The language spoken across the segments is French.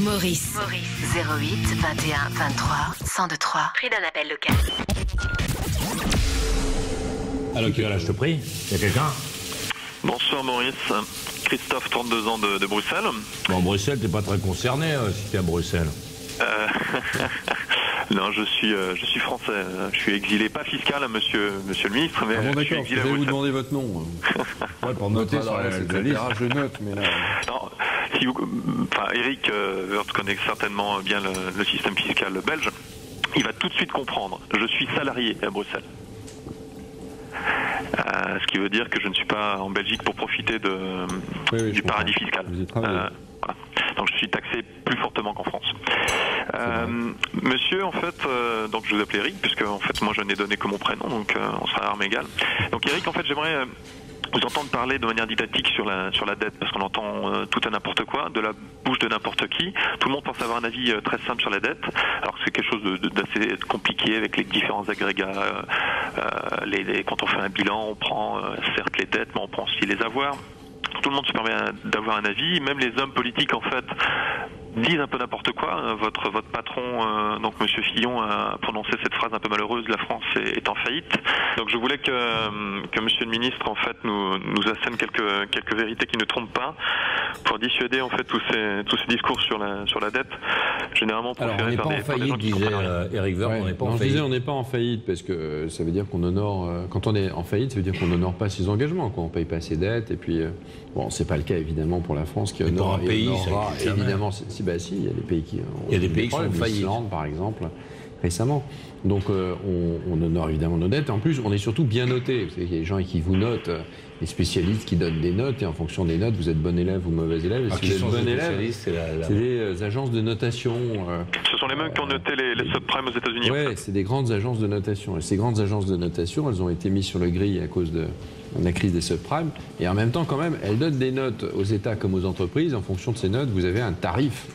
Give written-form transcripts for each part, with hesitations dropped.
Maurice. 08 21 23 1023. Prix d'un appel local. Alors, qui va là, je te prie? Il y a quelqu'un? Bonsoir Maurice, Christophe, 32 ans de Bruxelles. Bon, Bruxelles, t'es pas très concerné si t'es à Bruxelles. Non, je suis français. Je suis exilé, pas fiscal, monsieur le ministre, mais bon, je suis d'accord, exilé à vous allez vous Bruxelles. demander votre nom. Ouais, pour noter sur la liste. Je note, mais là... Non, Eric Woerth connaît certainement bien le système fiscal belge. Il va tout de suite comprendre. Je suis salarié à Bruxelles. Ce qui veut dire que je ne suis pas en Belgique pour profiter du paradis fiscal. Voilà. Donc je suis taxé plus fortement qu'en France. Monsieur, en fait, donc je vous appelle Eric, puisque en fait moi je n'ai donné que mon prénom, donc on sera à armes égales. Donc Eric, en fait, j'aimerais vous entendre parler de manière didactique sur la dette, parce qu'on entend tout et n'importe quoi, de la bouche de n'importe qui. Tout le monde pense avoir un avis très simple sur la dette, alors que c'est quelque chose d'assez compliqué avec les différents agrégats. Quand on fait un bilan, on prend certes les dettes, mais on prend aussi les avoirs. Tout le monde se permet d'avoir un avis, même les hommes politiques en fait disent un peu n'importe quoi. Votre patron, donc Monsieur Fillon, a prononcé cette phrase un peu malheureuse: la France est en faillite. Donc je voulais que Monsieur le ministre en fait nous assène quelques vérités qui ne trompent pas, pour dissuader en fait tous ces discours sur la dette, généralement Alors proférés on n'est pas en faillite, disait Eric Woerth. Ouais. On n'est pas en Je faillite. disais on n'est pas en faillite parce que ça veut dire qu'on honore. Quand on est en faillite, ça veut dire qu'on n'honore pas ses engagements, quoi. On ne paye pas ses dettes. Et puis bon, c'est pas le cas évidemment pour la France qui honore. Pour un pays, honorera, ça évidemment. Si, il y a des pays qui. Il y a des pays qui sont en faillite. L'Islande, par exemple, récemment. Donc on honore évidemment nos dettes. En plus, on est surtout bien noté. Vous savez, il y a des gens qui vous notent, les spécialistes qui donnent des notes, et en fonction des notes, vous êtes bon élève ou mauvais élève. Et si vous êtes bon élève, c'est les agences de notation. Ce sont les mêmes qui ont noté les subprimes aux États-Unis. Oui, c'est des grandes agences de notation. Et ces grandes agences de notation, elles ont été mises sur le grill à cause de la crise des subprimes. Et en même temps, quand même, elles donnent des notes aux États comme aux entreprises. En fonction de ces notes, vous avez un tarif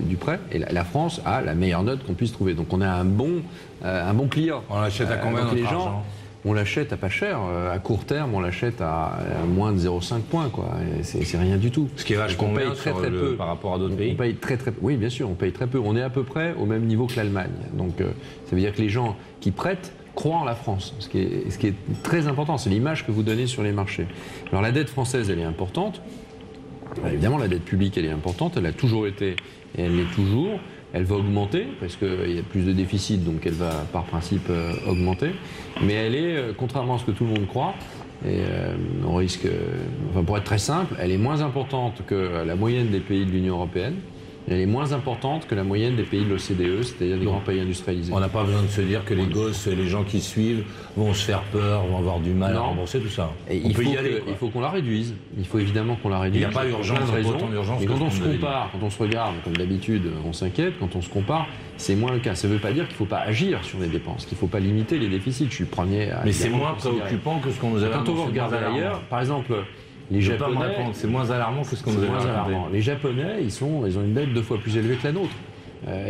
du prêt. Et la France a la meilleure note qu'on puisse trouver. Donc on a un bon client. On l'achète à combien notre argent? On l'achète à pas cher. À court terme, on l'achète à moins de 0,5 points, quoi. C'est rien du tout. Ce qui est vachement bien très peu par rapport à d'autres pays. On paye très peu. Oui, bien sûr, on paye très peu. On est à peu près au même niveau que l'Allemagne. Donc ça veut dire que les gens qui prêtent croient en la France, ce qui est très important. C'est l'image que vous donnez sur les marchés. Alors la dette française, elle est importante. Alors, évidemment, la dette publique, elle est importante. Elle a toujours été et elle l'est toujours. Elle va augmenter parce qu'il y a plus de déficit, donc elle va par principe augmenter. Mais elle est, contrairement à ce que tout le monde croit, et on risque, enfin pour être très simple, elle est moins importante que la moyenne des pays de l'Union européenne. Elle est moins importante que la moyenne des pays de l'OCDE, c'est-à-dire des grands pays industrialisés. On n'a pas besoin de se dire que les gosses et les gens qui suivent vont se faire peur, vont avoir du mal à rembourser tout ça. Et il faut qu'on la réduise. Il faut évidemment qu'on la réduise. Il n'y a pas d'urgence, autant d'urgence. Et quand on se compare, quand on se regarde, comme d'habitude, on s'inquiète. Quand on se compare, c'est moins le cas. Ça ne veut pas dire qu'il ne faut pas agir sur les dépenses, qu'il ne faut pas limiter les déficits. Je suis le premier à. Mais c'est moins préoccupant que ce qu'on nous avait annoncé. Quand on regarde ailleurs, par exemple. Les Japonais, c'est moins alarmant que ce qu'on nous avait raconté. Les Japonais, ils ont une dette 2 fois plus élevée que la nôtre.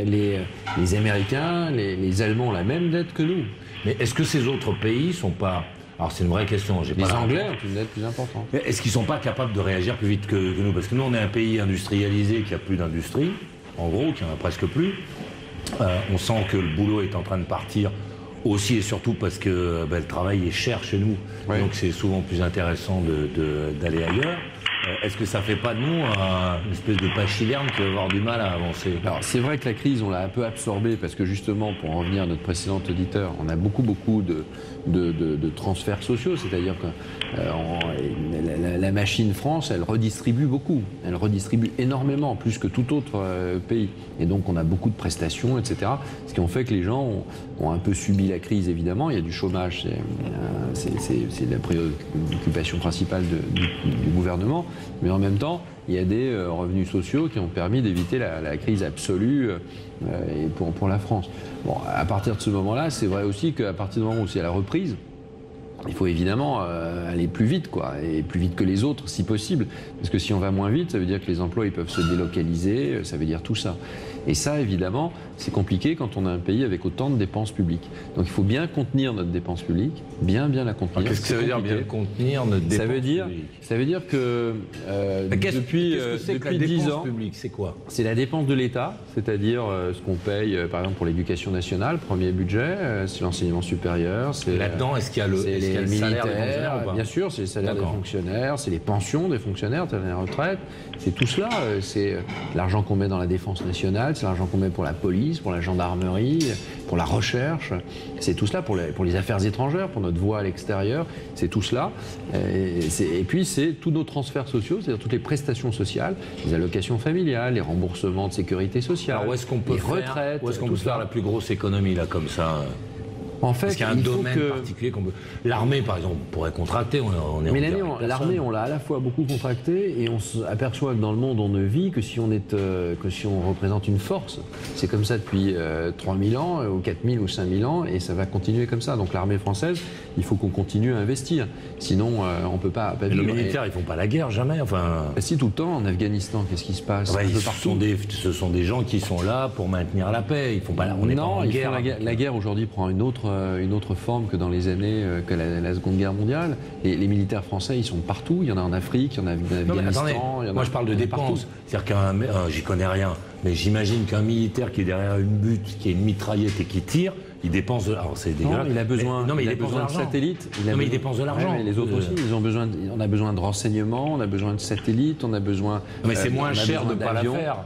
Les Américains, les Allemands ont la même dette que nous. Mais est-ce que ces autres pays sont pas... Alors c'est une vraie question. Les Anglais ont une dette plus importante. Mais est-ce qu'ils sont pas capables de réagir plus vite que nous? Parce que nous, on est un pays industrialisé qui a plus d'industrie, en gros, qui en a presque plus. On sent que le boulot est en train de partir aussi et surtout parce que le travail est cher chez nous. Oui. Donc c'est souvent plus intéressant d'aller ailleurs. Est-ce que ça fait pas de nous une espèce de pachyderme qui va avoir du mal à avancer? Alors c'est vrai que la crise, on l'a un peu absorbée parce que justement, pour en revenir à notre précédent auditeur, on a beaucoup de transferts sociaux, c'est-à-dire que la machine France, elle redistribue beaucoup, elle redistribue énormément, plus que tout autre pays. Et donc on a beaucoup de prestations, etc. Ce qui ont fait que les gens ont un peu subi la crise, évidemment. Il y a du chômage, c'est la préoccupation principale du gouvernement. Mais en même temps, il y a des revenus sociaux qui ont permis d'éviter la crise absolue et pour la France. Bon, à partir de ce moment-là, c'est vrai aussi qu'à partir du moment où c'est la reprise, il faut évidemment aller plus vite, quoi, et plus vite que les autres, si possible. Parce que si on va moins vite, ça veut dire que les emplois ils peuvent se délocaliser, ça veut dire tout ça. Et ça, évidemment, c'est compliqué quand on a un pays avec autant de dépenses publiques. Donc il faut bien contenir notre dépense publique, bien la contenir. Qu'est-ce que ça veut dire bien contenir notre dépense publique ? Ça veut dire que depuis 10 ans, c'est quoi ? C'est la dépense de l'État, c'est-à-dire ce qu'on paye, par exemple, pour l'éducation nationale, premier budget, c'est l'enseignement supérieur. Là-dedans, est-ce qu'il y a le salaire des fonctionnaires ou pas ? Bien sûr, c'est le salaire des fonctionnaires, c'est les pensions des fonctionnaires, c'est la retraite, c'est tout cela. C'est l'argent qu'on met dans la défense nationale, c'est l'argent qu'on met pour la police, pour la gendarmerie, pour la recherche, c'est tout cela pour les affaires étrangères, pour notre voix à l'extérieur, c'est tout cela. Et puis c'est tous nos transferts sociaux, c'est-à-dire toutes les prestations sociales, les allocations familiales, les remboursements de sécurité sociale, alors où est-ce qu'on peut retraites, où est-ce qu'on peut faire la plus grosse économie là comme ça ? En fait, est-ce qu'il y a un domaine particulier qu'on peut... L'armée, par exemple, pourrait contracter. Mais l'armée, on l'a à la fois beaucoup contracté et on s'aperçoit que dans le monde, on ne vit que si on représente une force. C'est comme ça depuis 3000 ans, ou 4000 ou 5000 ans, et ça va continuer comme ça. Donc l'armée française, il faut qu'on continue à investir. Sinon, on ne peut pas vivre. Les militaires, ils ne font pas la guerre, jamais. Enfin... Si, tout le temps, en Afghanistan, qu'est-ce qui se passe ce sont des gens qui sont là pour maintenir la paix. Ils font pas, on n'est pas en guerre. La guerre aujourd'hui prend une autre forme que dans les années que la Seconde Guerre mondiale. Et les militaires français, ils sont partout. Il y en a en Afrique, il y en a en Afghanistan. Moi, je parle de dépenses. C'est-à-dire j'y connais rien, mais j'imagine qu'un militaire qui est derrière une butte, qui a une mitraillette et qui tire, il dépense de l'argent. C'est dégueulasse. Non, il a besoin, il a besoin de satellites. Il dépense de l'argent. Les autres aussi, on a besoin de renseignements, on a besoin de satellites, on a besoin. Mais c'est moins cher de ne pas la faire.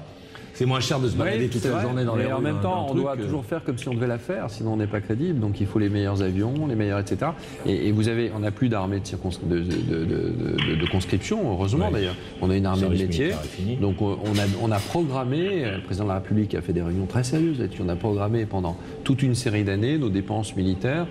C'est moins cher de se balader toute la journée dans les rues. Mais en même temps, on doit toujours faire comme si on devait la faire, sinon on n'est pas crédible. Donc il faut les meilleurs avions, les meilleurs, etc. Et on n'a plus d'armée de conscription, heureusement d'ailleurs. On a une armée de métier. Donc on a programmé, le président de la République a fait des réunions très sérieuses là-dessus. On a programmé pendant toute une série d'années nos dépenses militaires.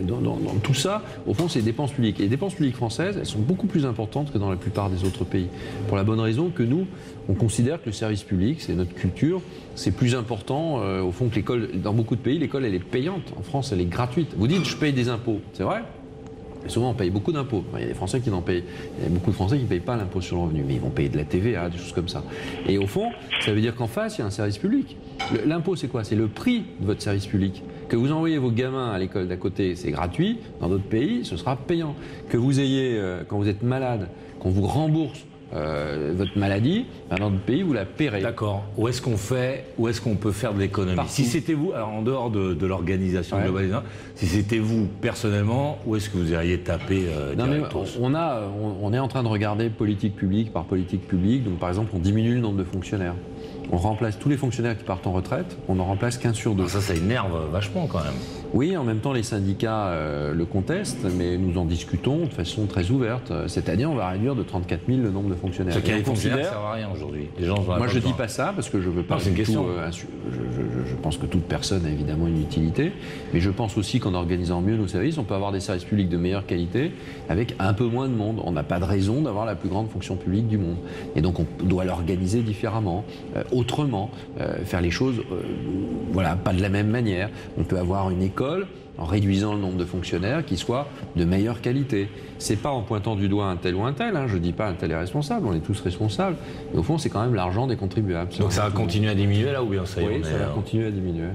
Dans tout ça, au fond, c'est des dépenses publiques. Et les dépenses publiques françaises, elles sont beaucoup plus importantes que dans la plupart des autres pays. Pour la bonne raison que nous, on considère que le service public, c'est notre culture, c'est plus important au fond que l'école. Dans beaucoup de pays, l'école elle est payante. En France, elle est gratuite. Vous dites, je paye des impôts, c'est vrai. Mais souvent, on paye beaucoup d'impôts. Il y a des Français qui n'en payent. Il y a beaucoup de Français qui ne payent pas l'impôt sur le revenu, mais ils vont payer de la TVA, des choses comme ça. Et au fond, ça veut dire qu'en face, il y a un service public. L'impôt, c'est quoi ? C'est le prix de votre service public. Que vous envoyez vos gamins à l'école d'à côté, c'est gratuit. Dans d'autres pays, ce sera payant. Que vous ayez, quand vous êtes malade, qu'on vous rembourse votre maladie, dans notre pays, vous la paierez. D'accord. Où est-ce qu'on peut faire de l'économie ? Si c'était vous, alors en dehors de l'organisation globale, si c'était vous personnellement, où est-ce que vous iriez taper on est en train de regarder politique publique par politique publique. Donc par exemple, on diminue le nombre de fonctionnaires. On remplace tous les fonctionnaires qui partent en retraite, on n'en remplace qu'un sur deux. Ça énerve vachement quand même. Oui, en même temps, les syndicats le contestent, mais nous en discutons de façon très ouverte. Cette année, on va réduire de 34 000 le nombre de fonctionnaires. Ce qui est fonctionnaires, ça ne sert à rien aujourd'hui. Moi, je ne dis pas ça parce que je veux pas. C'est une question. Je pense que toute personne a évidemment une utilité, mais je pense aussi qu'en organisant mieux nos services, on peut avoir des services publics de meilleure qualité avec un peu moins de monde. On n'a pas de raison d'avoir la plus grande fonction publique du monde. Et donc, on doit l'organiser différemment, autrement, faire les choses, pas de la même manière. On peut avoir une école en réduisant le nombre de fonctionnaires qui soit de meilleure qualité. C'est pas en pointant du doigt un tel ou un tel, je dis pas un tel est responsable, on est tous responsables, mais au fond c'est quand même l'argent des contribuables. Donc ça va continuer à diminuer là ou bien ça y est? Oui, ça va continuer à diminuer,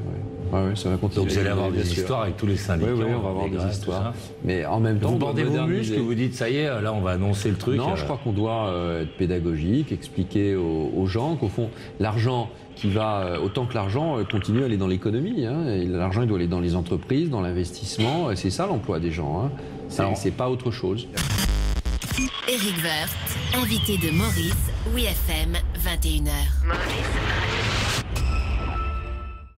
oui, ça va continuer. Donc vous allez avoir des histoires avec tous les syndicats. Oui, on va avoir des histoires. Mais en même temps, vous bandez vos muscles, vous dites ça y est, là on va annoncer le truc. Non, je crois qu'on doit être pédagogique, expliquer aux gens qu'au fond l'argent qui va, autant que l'argent continue à aller dans l'économie. L'argent, il doit aller dans les entreprises, dans l'investissement. C'est ça l'emploi des gens. C'est pas autre chose. Éric Woerth, invité de Maurice, WeFM, 21h. Maurice